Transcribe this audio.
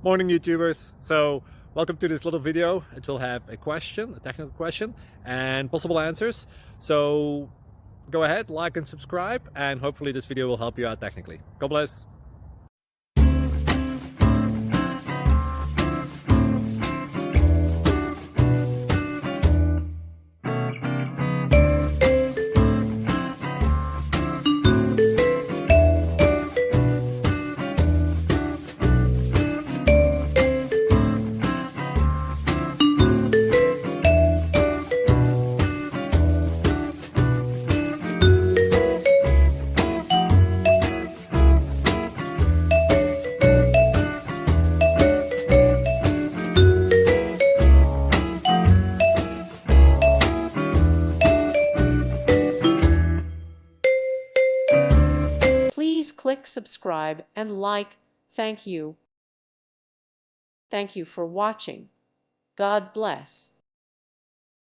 Morning, YouTubers. So welcome to this little video. It will have a question, a technical question, and possible answers. So go ahead, like and subscribe, and hopefully this video will help you out technically. God bless. Please click subscribe and like. Thank you. Thank you for watching. God bless.